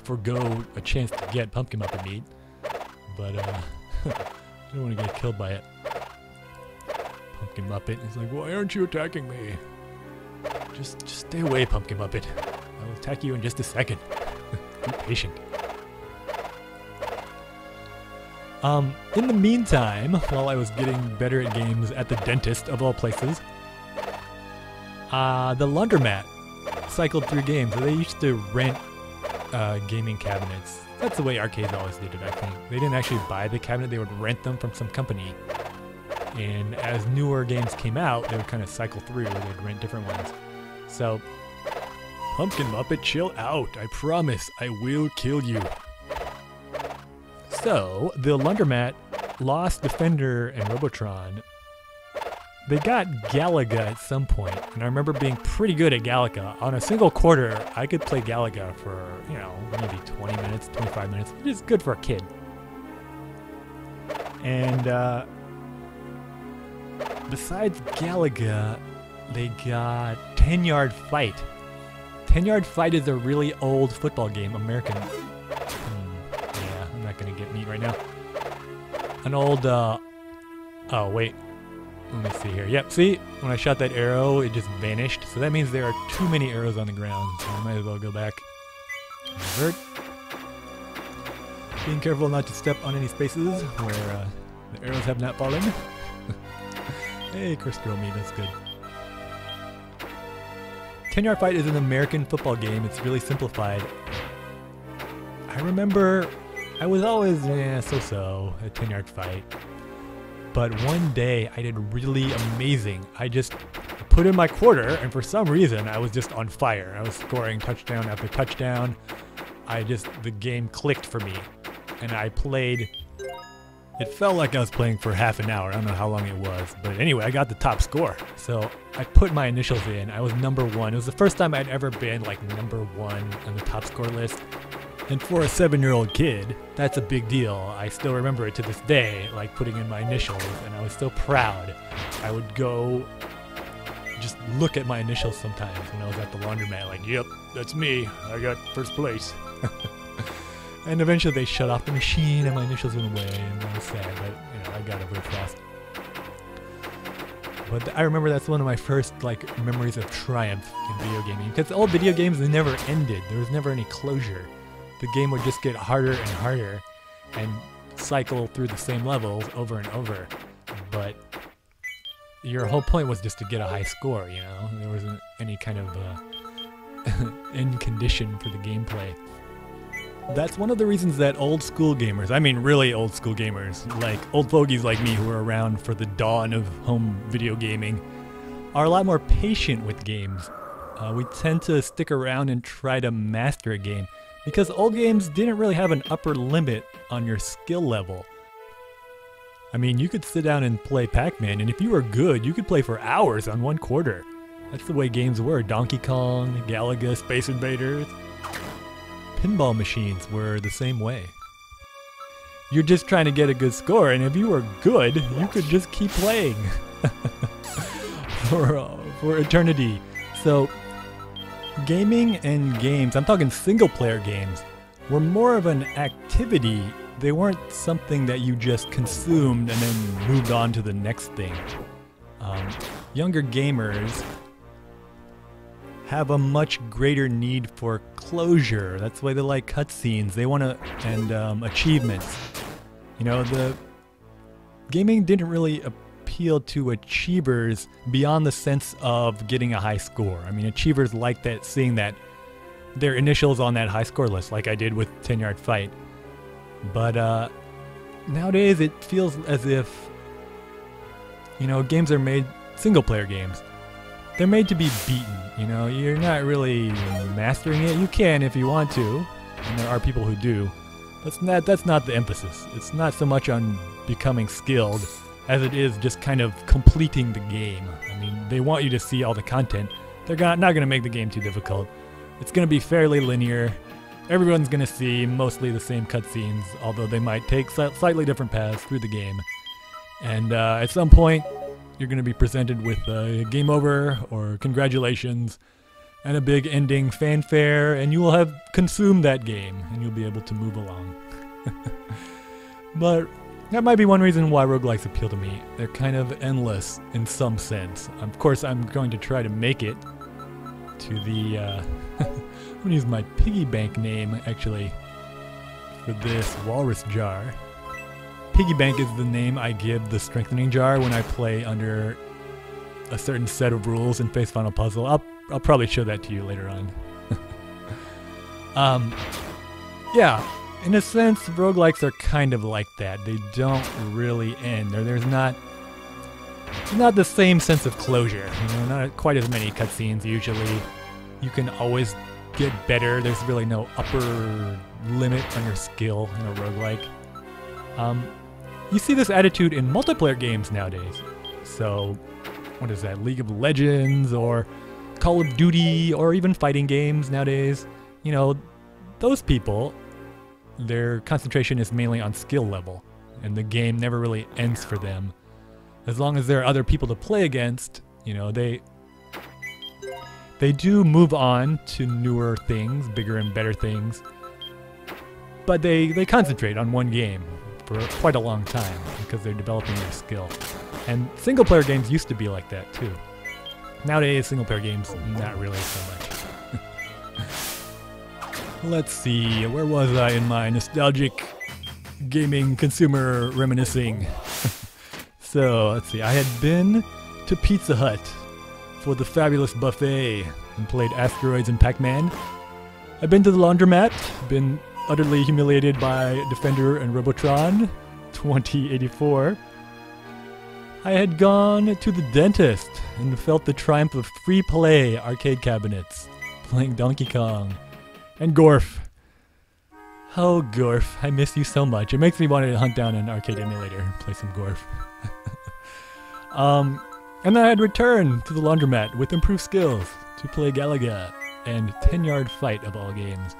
forgo a chance to get pumpkin muppet meat, but I don't want to get killed by it. Pumpkin muppet is like, why aren't you attacking me? Just stay away, pumpkin muppet. I'll attack you in just a second. Be patient. In the meantime, while I was getting better at games at the dentist of all places, the laundromat cycled through games. So they used to rent gaming cabinets. That's the way arcades always did it, I think. They didn't actually buy the cabinet, they would rent them from some company. And as newer games came out, they would kind of cycle through, they'd rent different ones. So, Pumpkin Muppet, chill out. I promise I will kill you. So, the laundromat lost Defender and Robotron. They got Galaga at some point, and I remember being pretty good at Galaga. On a single quarter, I could play Galaga for, you know, maybe 20 minutes, 25 minutes, which is good for a kid. And besides Galaga, they got 10-Yard Fight. 10-Yard Fight is a really old football game, American. Yeah, I'm not going to get meat right now. An old, oh, wait. Let me see here. Yep, see? When I shot that arrow, it just vanished. So that means there are too many arrows on the ground. So I might as well go back. Invert. Being careful not to step on any spaces where the arrows have not fallen. Hey, Chris Girl Me, that's good. 10-Yard Fight is an American football game. It's really simplified. I remember I was always so-so at 10-Yard Fight. But one day I did really amazing. I just put in my quarter and for some reason I was just on fire. I was scoring touchdown after touchdown. The game clicked for me. And I played, it felt like I was playing for half an hour. I don't know how long it was. But anyway, I got the top score. So I put my initials in. I was number 1. It was the first time I'd ever been like number 1 on the top score list. And for a 7-year-old kid, that's a big deal. I still remember it to this day, like putting in my initials, and I was so proud. I would go just look at my initials sometimes when I was at the laundromat, like, yep, that's me. I got first place. And eventually they shut off the machine and my initials went away, and I was sad, but you know, I got it real fast. But I remember that's one of my first like memories of triumph in video gaming, because old video games, they never ended. There was never any closure. The game would just get harder and harder and cycle through the same levels over and over. But your whole point was just to get a high score, you know? There wasn't any kind of end condition for the gameplay. That's one of the reasons that old school gamers, I mean really old school gamers, like old fogies like me who were around for the dawn of home video gaming, are a lot more patient with games. We tend to stick around and try to master a game because old games didn't really have an upper limit on your skill level. I mean, you could sit down and play Pac-Man, and if you were good, you could play for hours on one quarter. That's the way games were. Donkey Kong, Galaga, Space Invaders. Pinball machines were the same way. You're just trying to get a good score, and if you were good, you could just keep playing for eternity. So, gaming and games, I'm talking single-player games, were more of an activity. They weren't something that you just consumed and then moved on to the next thing. Younger gamers have a much greater need for closure. That's why they like cutscenes. They want to, and achievements. You know, the gaming didn't really appeal to achievers beyond the sense of getting a high score. I mean, achievers like that, seeing that their initials on that high score list, like I did with 10-Yard Fight. But nowadays it feels as if, you know, games are made, single-player games, they're made to be beaten. You know, you're not really mastering it. You can if you want to, and there are people who do. That's not the emphasis. It's not so much on becoming skilled as it is just kind of completing the game. I mean, they want you to see all the content. They're not going to make the game too difficult. It's going to be fairly linear. Everyone's going to see mostly the same cutscenes, although they might take slightly different paths through the game. And at some point, you're going to be presented with a game over or congratulations and a big ending fanfare, and you will have consumed that game and you'll be able to move along. But that might be one reason why roguelikes appeal to me. They're kind of endless in some sense. Of course, I'm going to try to make it to the I'm going to use my piggy bank name actually for this walrus jar. Piggy bank is the name I give the strengthening jar when I play under a certain set of rules in Face Final Puzzle. I'll probably show that to you later on. Yeah, in a sense, roguelikes are kind of like that. They don't really end. There's not the same sense of closure. You know, not quite as many cutscenes usually. You can always get better. There's really no upper limit on your skill in a roguelike. You see this attitude in multiplayer games nowadays. So, what is that? League of Legends or Call of Duty or even fighting games nowadays. You know, those people, their concentration is mainly on skill level, and the game never really ends for them. As long as there are other people to play against, you know, they do move on to newer things, bigger and better things, but they concentrate on one game for quite a long time because they're developing their skill. And single-player games used to be like that too. Nowadays, single-player games, not really so much. Let's see, where was I in my nostalgic gaming consumer reminiscing? So, let's see, I had been to Pizza Hut for the fabulous buffet and played Asteroids and Pac-Man. I've been to the laundromat, been utterly humiliated by Defender and Robotron 2084. I had gone to the dentist and felt the triumph of free play arcade cabinets, playing Donkey Kong and Gorf. Oh, Gorf, I miss you so much. It makes me want to hunt down an arcade emulator and play some Gorf. And then I had returned to the laundromat with improved skills to play Galaga and 10-Yard Fight of all games.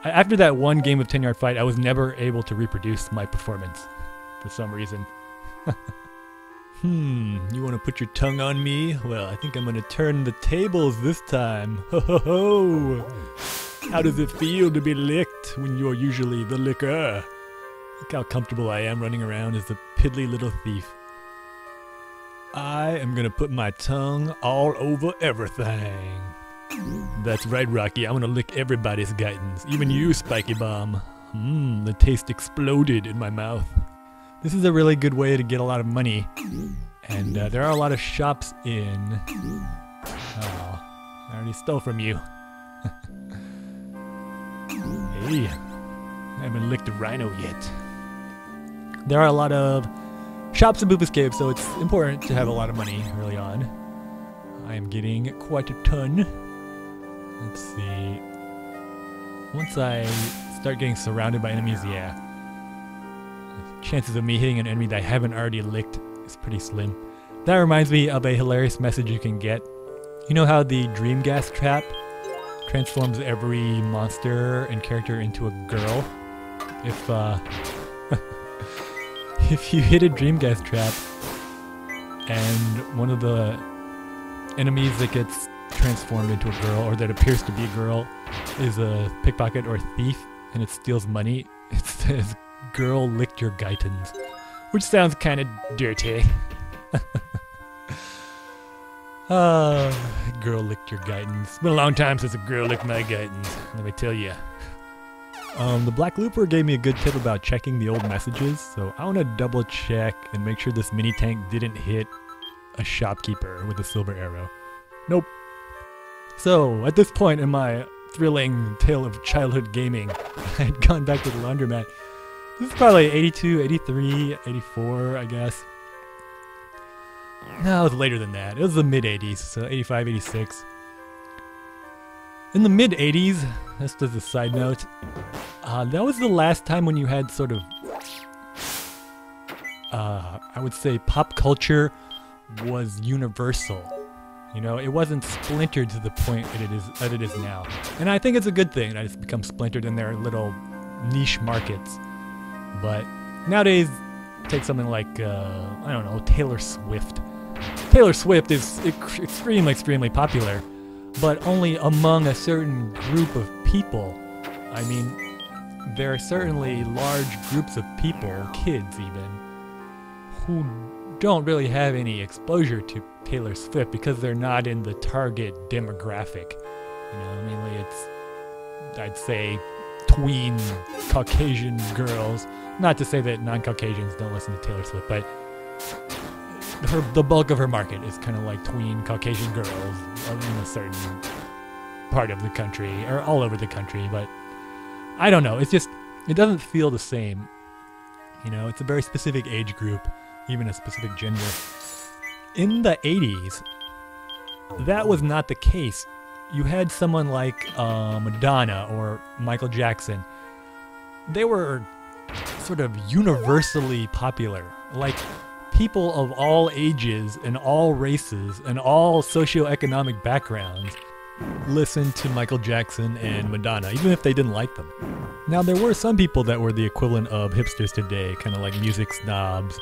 After that one game of 10-Yard Fight, I was never able to reproduce my performance for some reason. You want to put your tongue on me? Well, I think I'm going to turn the tables this time. Ho ho ho! How does it feel to be licked when you're usually the licker? Look how comfortable I am running around as a piddly little thief. I am going to put my tongue all over everything. That's right, Rocky. I'm gonna lick everybody's guidance, even you, Spiky Bomb. The taste exploded in my mouth. This is a really good way to get a lot of money, and there are a lot of shops in... Oh, I already stole from you. Hey, I haven't licked a rhino yet. There are a lot of shops in Boofus Cave, so it's important to have a lot of money early on. I am getting quite a ton. Let's see. Once I start getting surrounded by enemies, yeah. Chances of me hitting an enemy that I haven't already licked is pretty slim. That reminds me of a hilarious message you can get. You know how the dream gas trap transforms every monster and character into a girl? If if you hit a dream gas trap and one of the enemies that gets transformed into a girl, or that appears to be a girl, is a pickpocket or a thief, and it steals money, it says, "Girl licked your geitons," which sounds kind of dirty. Girl licked your geitons. It's been a long time since a girl licked my geitons, let me tell ya. The Black Looper gave me a good tip about checking the old messages, so I want to double check and make sure this mini tank didn't hit a shopkeeper with a silver arrow. Nope. So, at this point in my thrilling tale of childhood gaming, I had gone back to the laundromat. This is probably 82, 83, 84, I guess. No, it was later than that. It was the mid-80s, so 85, 86. In the mid-80s, just as a side note, that was the last time when you had sort of, I would say pop culture was universal. You know, it wasn't splintered to the point that it is now. And I think it's a good thing that it's become splintered in their little niche markets. But nowadays, take something like, I don't know, Taylor Swift. Taylor Swift is extremely popular, but only among a certain group of people. I mean, there are certainly large groups of people, kids even, who don't really have any exposure to Taylor Swift because they're not in the target demographic. You know, mainly it's, I'd say, tween Caucasian girls. Not to say that non-Caucasians don't listen to Taylor Swift, but the bulk of her market is kind of like tween Caucasian girls in a certain part of the country, or all over the country, but I don't know, it's just, it doesn't feel the same. You know, it's a very specific age group, even a specific gender. In the 80s, that was not the case. You had someone like Madonna or Michael Jackson. They were sort of universally popular. Like, people of all ages and all races and all socioeconomic backgrounds listened to Michael Jackson and Madonna, even if they didn't like them. Now, there were some people that were the equivalent of hipsters today, kind of like music snobs.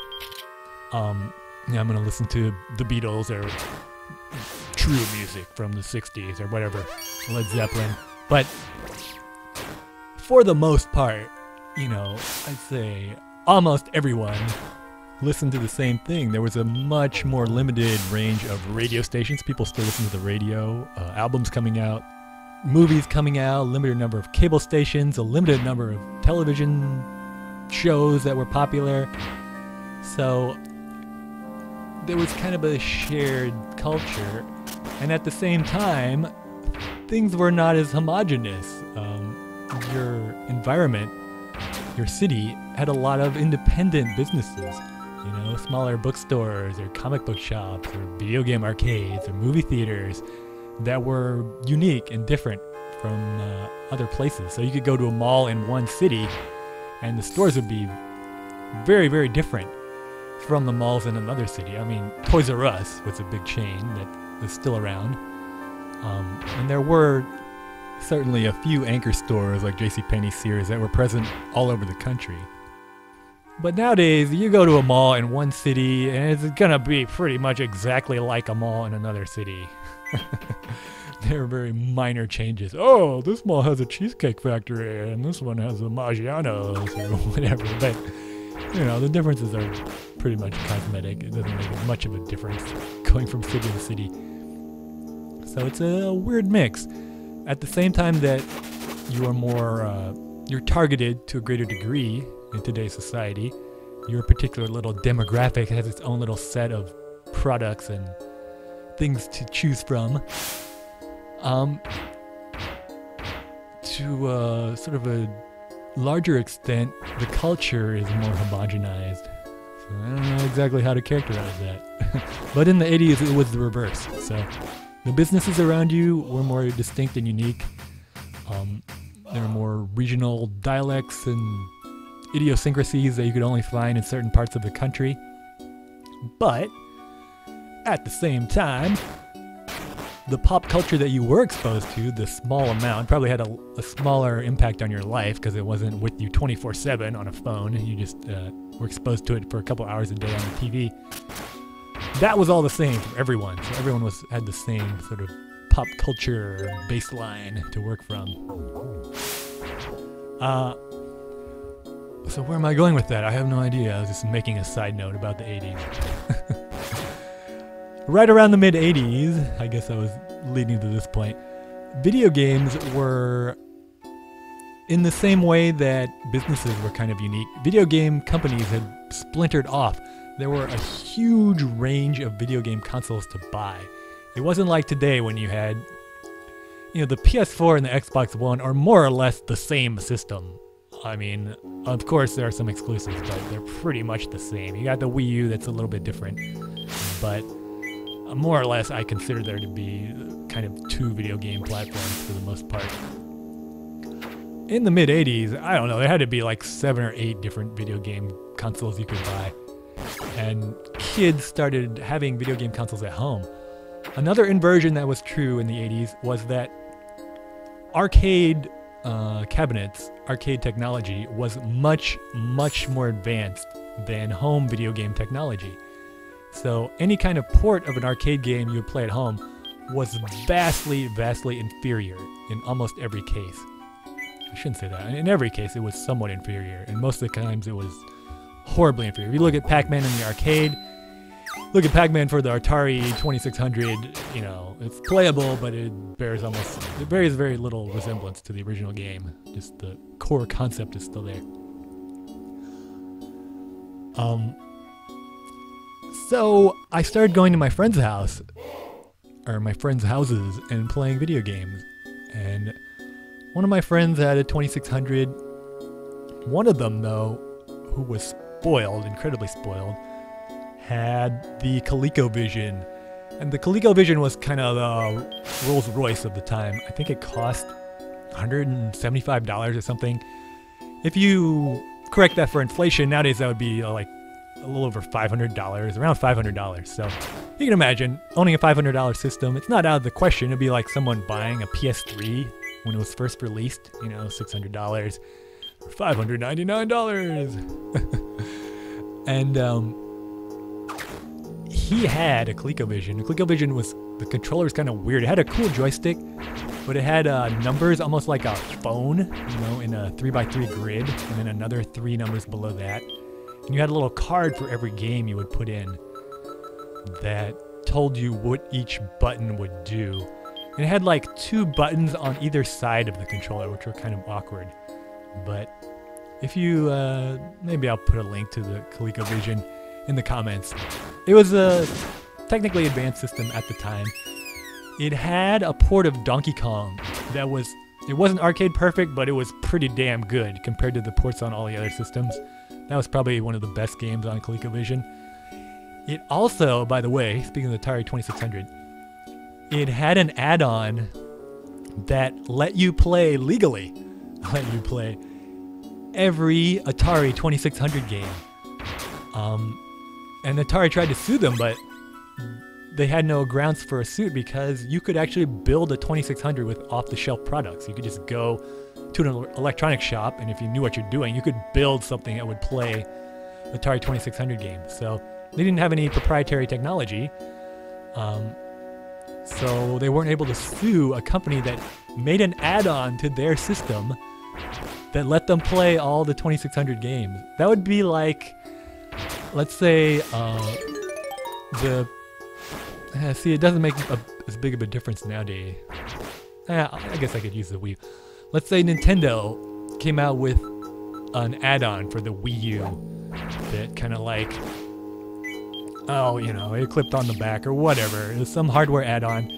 Yeah, I'm gonna listen to the Beatles or true music from the 60s or whatever, Led Zeppelin. But for the most part, you know, I'd say almost everyone listened to the same thing. There was a much more limited range of radio stations. People still listen to the radio, albums coming out, movies coming out, limited number of cable stations, a limited number of television shows that were popular. So there was kind of a shared culture, and at the same time, things were not as homogenous. Your environment, your city, had a lot of independent businesses. You know, smaller bookstores or comic book shops or video game arcades or movie theaters that were unique and different from other places. So you could go to a mall in one city and the stores would be very, very different from the malls in another city. I mean, Toys R Us was a big chain that is still around. And there were certainly a few anchor stores like JCPenney, Sears that were present all over the country. But nowadays, you go to a mall in one city, and it's gonna be pretty much exactly like a mall in another city. There are very minor changes. Oh, this mall has a Cheesecake Factory, and this one has a Maggiano's, or whatever. But, you know, the differences are pretty much cosmetic. It doesn't make much of a difference going from city to city. So it's a weird mix. At the same time that you are more, you're targeted to a greater degree in today's society. Your particular little demographic has its own little set of products and things to choose from. To sort of a larger extent, the culture is more homogenized. So I don't know exactly how to characterize that. But in the 80s, it was the reverse. So the businesses around you were more distinct and unique. There were more regional dialects and idiosyncrasies that you could only find in certain parts of the country. But at the same time, the pop culture that you were exposed to, the small amount, probably had a smaller impact on your life because it wasn't with you 24/7 on a phone. You just were exposed to it for a couple hours a day on the TV. That was all the same for everyone. So everyone had the same sort of pop culture baseline to work from. So where am I going with that? I have no idea. I was just making a side note about the 80s. Right around the mid-80s, I guess I was leading to this point, video games were, in the same way that businesses were kind of unique, video game companies had splintered off. There were a huge range of video game consoles to buy. It wasn't like today when you had, the PS4 and the Xbox One are more or less the same system. I mean, of course there are some exclusives, but they're pretty much the same. You got the Wii U that's a little bit different, but more or less I consider there to be kind of two video game platforms for the most part. In the mid-80s, I don't know, there had to be like 7 or 8 different video game consoles you could buy. And kids started having video game consoles at home. Another inversion that was true in the 80s was that arcade cabinets, arcade technology was much, much more advanced than home video game technology. So any kind of port of an arcade game you would play at home was vastly, vastly inferior in almost every case. I shouldn't say that. In every case, it was somewhat inferior, and most of the times it was horribly inferior. If you look at Pac-Man in the arcade, look at Pac-Man for the Atari 2600, it's playable, but it bears very little resemblance to the original game. Just the core concept is still there. So I started going to my friend's house, or my friends' houses, and playing video games. And one of my friends had a 2600. One of them, though, who was spoiled, incredibly spoiled, had the ColecoVision. And the ColecoVision was kind of the Rolls Royce of the time. I think it cost $175 or something. If you correct that for inflation, nowadays that would be like a little over $500, around $500. So you can imagine owning a $500 system. It's not out of the question. It'd be like someone buying a PS3 when it was first released, $600 for $599. And he had a ColecoVision. The ColecoVision the controller was kind of weird. It had a cool joystick, but it had numbers almost like a phone, in a 3x3 grid, and then another 3 numbers below that. And you had a little card for every game you would put in that told you what each button would do. And it had like 2 buttons on either side of the controller, which were kind of awkward. But if you, maybe I'll put a link to the ColecoVision in the comments. It was a technically advanced system at the time. It had a port of Donkey Kong that it wasn't arcade perfect, but it was pretty damn good compared to the ports on all the other systems. That was probably one of the best games on ColecoVision. It also, by the way, speaking of the Atari 2600, it had an add-on that let you play legally, every Atari 2600 game. And Atari tried to sue them, but they had no grounds for a suit because you could actually build a 2600 with off-the-shelf products. You could just go to an electronics shop, and if you knew what you're doing, you could build something that would play Atari 2600 games. So they didn't have any proprietary technology, so they weren't able to sue a company that made an add-on to their system that let them play all the 2600 games. That would be like, let's say, see, it doesn't make as big of a difference nowadays. I guess I could use the Wii. Let's say Nintendo came out with an add-on for the Wii U that kind of like, it clipped on the back or whatever. It was some hardware add-on,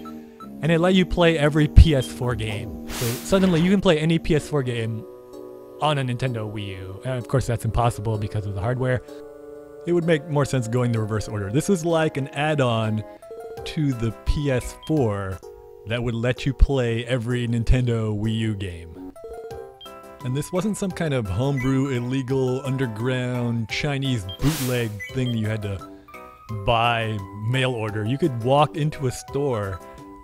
and it let you play every PS4 game. So suddenly you can play any PS4 game on a Nintendo Wii U. And of course that's impossible because of the hardware. It would make more sense going the reverse order. This was like an add-on to the PS4 that would let you play every Nintendo Wii U game. And this wasn't some kind of homebrew, illegal, underground, Chinese bootleg thing that you had to buy mail order. You could walk into a store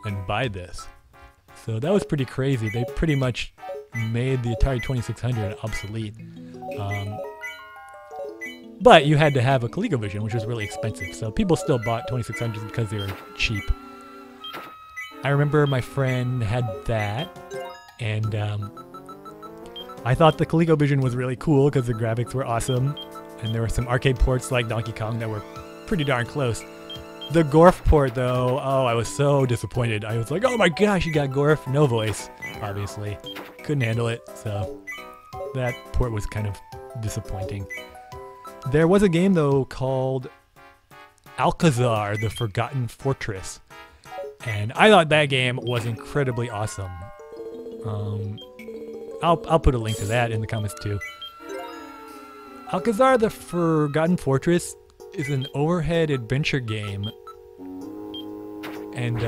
and buy this. So that was pretty crazy. They pretty much made the Atari 2600 obsolete. But you had to have a ColecoVision, which was really expensive. So people still bought 2600s because they were cheap. I remember my friend had that, and I thought the ColecoVision was really cool because the graphics were awesome, and there were some arcade ports like Donkey Kong that were pretty darn close. The Gorf port, though, oh, I was so disappointed. I was like, oh my gosh, you got Gorf, no voice, obviously. Couldn't handle it, so that port was kind of disappointing. There was a game, though, called Alcazar, the Forgotten Fortress, and I thought that game was incredibly awesome. I'll put a link to that in the comments too. Alcazar, the Forgotten Fortress is an overhead adventure game, and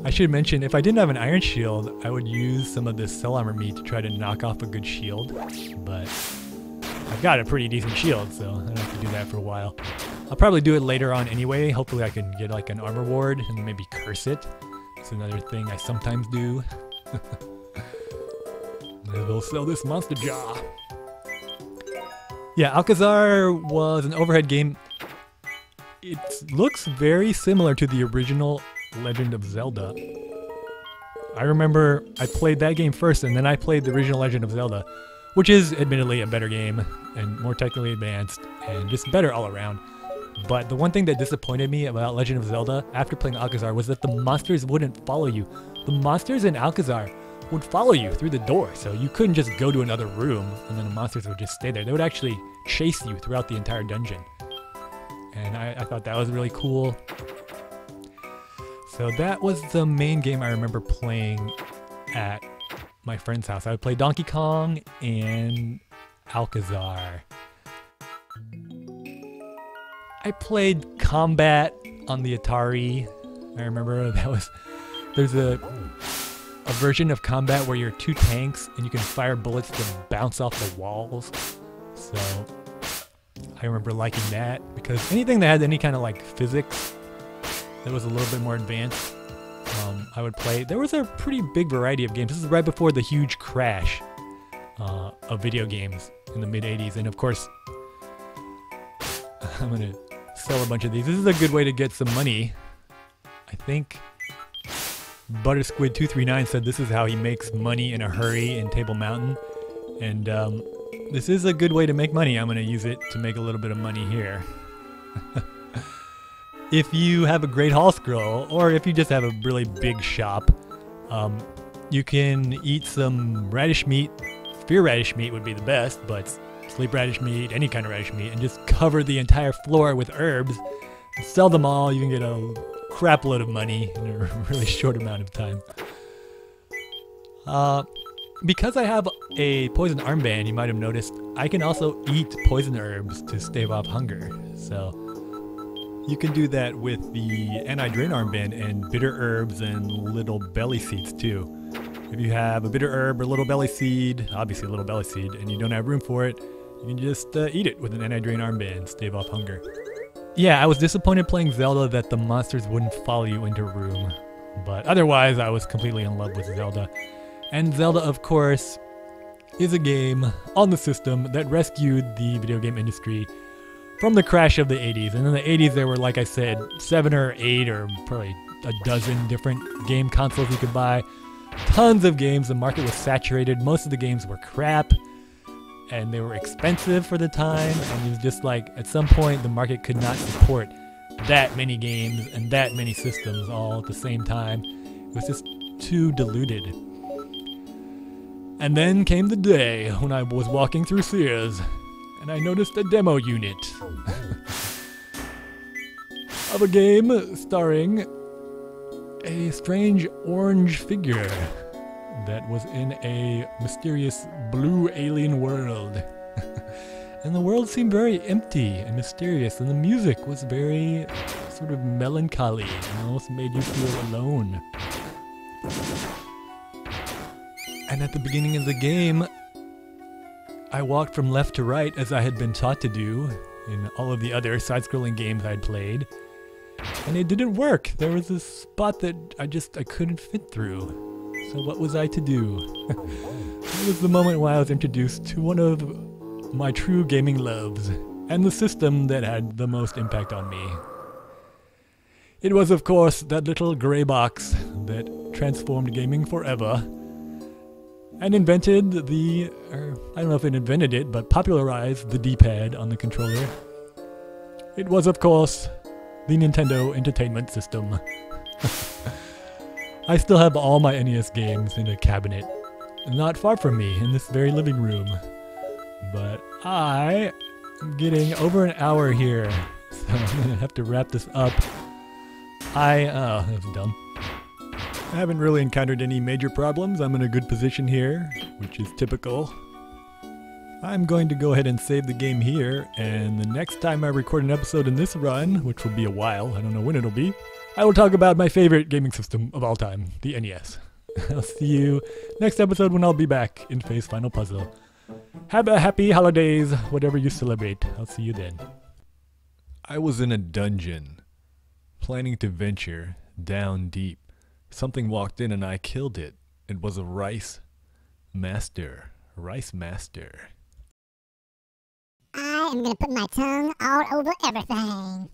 I should mention, if I didn't have an iron shield, I would use some of this cell armor meat to try to knock off a good shield, but I've got a pretty decent shield, so I don't have to do that for a while. I'll probably do it later on anyway. Hopefully I can get like an armor ward and maybe curse it. It's another thing I sometimes do. Maybe we'll sell this monster jaw. Yeah, Alcazar was an overhead game. It looks very similar to the original Legend of Zelda. I remember I played that game first, and then I played the original Legend of Zelda, which is admittedly a better game and more technically advanced and just better all around. But the one thing that disappointed me about Legend of Zelda after playing Alcazar was that the monsters wouldn't follow you. The monsters in Alcazar would follow you through the door, so you couldn't just go to another room and then the monsters would just stay there. They would actually chase you throughout the entire dungeon. And I thought that was really cool. So that was the main game I remember playing at my friend's house. I would play Donkey Kong and Alcazar. I played Combat on the Atari. I remember there's a version of Combat where you're two tanks and you can fire bullets to bounce off the walls. So I remember liking that because anything that had any kind of like physics that was a little bit more advanced, I would play. There was a pretty big variety of games. This is right before the huge crash of video games in the mid-'80s, and of course I'm gonna sell a bunch of these. This is a good way to get some money. I think ButterSquid239 said this is how he makes money in a hurry in Table Mountain, and this is a good way to make money. I'm gonna use it to make a little bit of money here. If you have a Great Hall Scroll, or if you just have a really big shop, you can eat some radish meat. Spear radish meat would be the best, but sleep radish meat, any kind of radish meat, and just cover the entire floor with herbs. Sell them all, you can get a crap load of money in a really short amount of time. Because I have a poison armband, you might have noticed, I can also eat poison herbs to stave off hunger. So you can do that with the anti-drain armband and bitter herbs and little belly seeds too. If you have a bitter herb or little belly seed, obviously a little belly seed, and you don't have room for it, you can just eat it with an anti-drain armband, stave off hunger. Yeah, I was disappointed playing Zelda that the monsters wouldn't follow you into a room, but otherwise I was completely in love with Zelda. And Zelda, of course, is a game on the system that rescued the video game industry from the crash of the 80s. And in the 80s there were, like I said, 7 or 8 or probably a dozen different game consoles you could buy. Tons of games, the market was saturated, most of the games were crap, and they were expensive for the time, and it was just like, at some point the market could not support that many games and that many systems all at the same time. It was just too diluted. And then came the day when I was walking through Sears, and I noticed a demo unit of a game starring a strange orange figure that was in a mysterious blue alien world. And the world seemed very empty and mysterious, and the music was very sort of melancholy and almost made you feel alone. And at the beginning of the game, I walked from left to right as I had been taught to do in all of the other side-scrolling games I'd played. And it didn't work. There was this spot that I couldn't fit through. So what was I to do? It was the moment when I was introduced to one of my true gaming loves, and the system that had the most impact on me. It was, of course, that little gray box that transformed gaming forever, and invented I don't know if it invented it, but popularized the D-pad on the controller. It was, of course, the Nintendo Entertainment System. I still have all my NES games in a cabinet, not far from me in this very living room. But I am getting over an hour here, so I'm gonna have to wrap this up. Oh, that's dumb. I haven't really encountered any major problems. I'm in a good position here, which is typical. I'm going to go ahead and save the game here, and the next time I record an episode in this run, which will be a while, I don't know when it'll be, I will talk about my favorite gaming system of all time, the NES. I'll see you next episode when I'll be back in Phase Final Puzzle. Have a happy holidays, whatever you celebrate. I'll see you then. I was in a dungeon, planning to venture down deep. Something walked in and I killed it. It was a rice master. Rice master. I am gonna put my tongue all over everything.